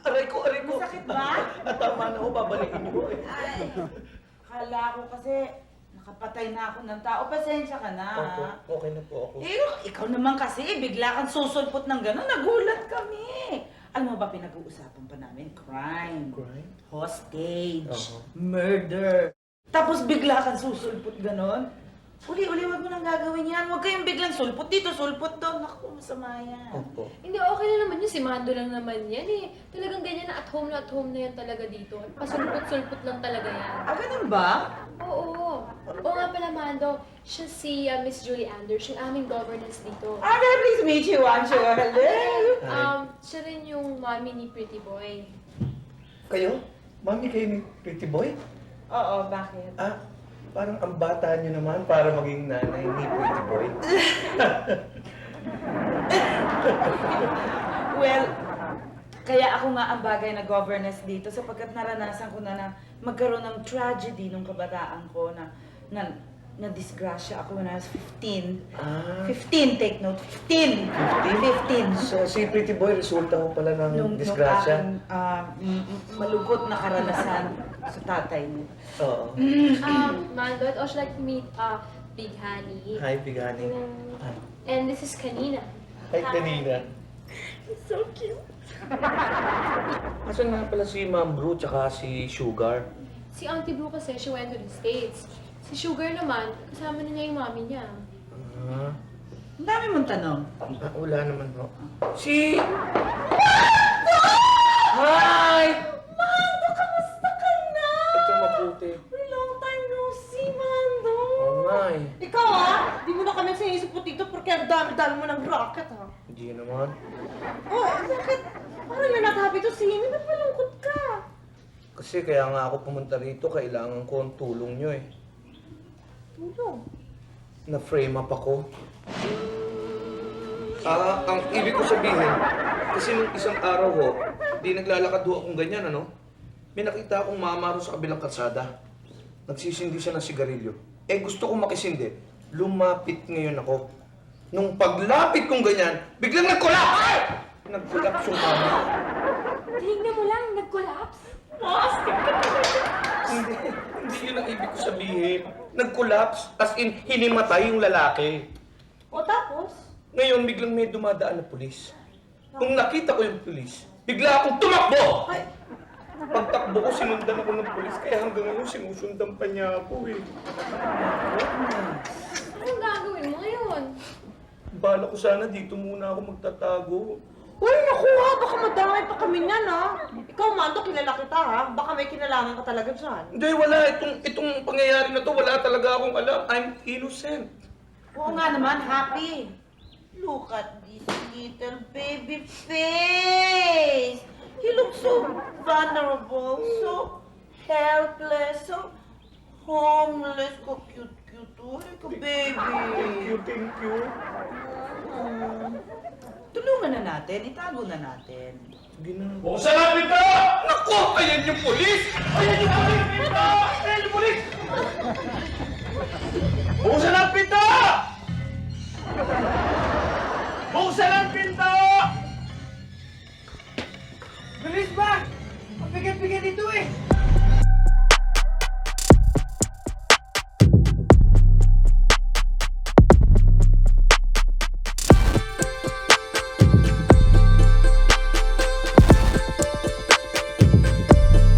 Aray ko, aray ko. Masakit ba? Tama na ho, babalikin niyo eh. Ay, akala ko kasi nakapatay na ako ng tao. Pasensya ka na. Opo, okay na po ako. Ikaw naman kasi, bigla kang susulpot ng gano'n. Nagulat kami. Alam mo ba pinag-uusapan pa namin? Crime. Crime? Hostage. Murder. Tapos bigla kang susulpot gano'n. Uli, wag mo nang gagawin yan. Huwag kayong biglang sulpot dito, sulpot doon. Naku, masama yan. Opo. Hindi, okay na naman yun. Si Mando lang naman yan eh. Talagang ganyan na at home na yan talaga dito. Pasulpot-sulpot lang talaga yan. Ganun ba? Oo. Oo nga pala, Mando. Siya si Miss Julie Anders, yung aming governess dito. Please meet you, Anjo. Hello. Siya rin yung mommy ni Pretty Boy. Kayo? Mami kayo ni Pretty Boy? Oo, bakit? Parang ang bata niyo naman para maging nanay ni Pretty Boy. Well, kaya ako nga ang bagay na governess dito sapagkat naranasan ko na magkaroon ng tragedy nung kabataan ko na disgrasya ako when I was 15. 15, take note. 15. 15. So, si Pretty Boy, resulta mo pala ng disgrasya? Nung aking malungkot na karanasan sa tatay mo. Oo. Mando, I'd also like to meet Big Honey. Hi, Big Honey. And this is Kanina. Hi, Kanina. So cute. Asan nga pala si Ma'am Bru tsaka si Sugar? Si Auntie Blue kasi, she went to the States. Si Sugar naman, kasama na niya yung mami niya. Ang dami mong tanong. Wala naman ho. Si... Hi! Mando, kamusta ka na? Ito mabuti. Long time no see, Mando. Oo nga eh. Ikaw di mo na kami sinisipot dito porque ang dami-dami mo ng bracket Hindi naman. Bakit? Parang you're not happy to see me, ba't malungkot ka? Kasi kaya nga ako pumunta rito, kailangan ko ang tulong nyo eh. Tulong? Na-frame up ako. Ang ibig ko sabihin, kasi nung isang araw ho, di naglalakad ho akong ganyan, ano? May nakita akong mamaro sa kabilang kalsada. Nagsisindi siya ng sigarilyo. Gusto kong makisindi. Lumapit ngayon ako. Nung paglapit kong ganyan, biglang nag-collapse! Nag-collapse yung kama. Tinignan mo lang, nag-collapse. Hindi yun ang ibig ko sabihin. Nag-collapse, as in, hinimatay yung lalaki. O tapos? Ngayon, biglang may dumadaan na pulis. Nung nakita ko yung pulis, bigla akong tumakbo! Pagtakbo ko, sinundan ako ng pulis, kaya hanggang ngayon sinusundan pa niya ako eh. Anong gagawin mo ngayon? Bala ko sana dito muna ako magtatago. Uy, naku baka madamay pa kami niyan Ikaw, Mando, kilala kita Baka may kinalaman ka talaga dyan. Hindi, wala. Itong pangyayari na to, wala talaga akong alam. I'm innocent. Oo nga naman, happy. Look at this little baby face. He looks so vulnerable, so helpless, so homeless. Ko cute. Uy, ka baby. Thank you. Tulungan na natin, itago na natin. Sige na. Buksan ang pinto! Naku! Ayan yung pulis! Ayan yung pulis! Pinto! Ayan yung pulis! Buksan ang pinto! Buksan ang pinto! Bilis ba? Mabigat-bigat ito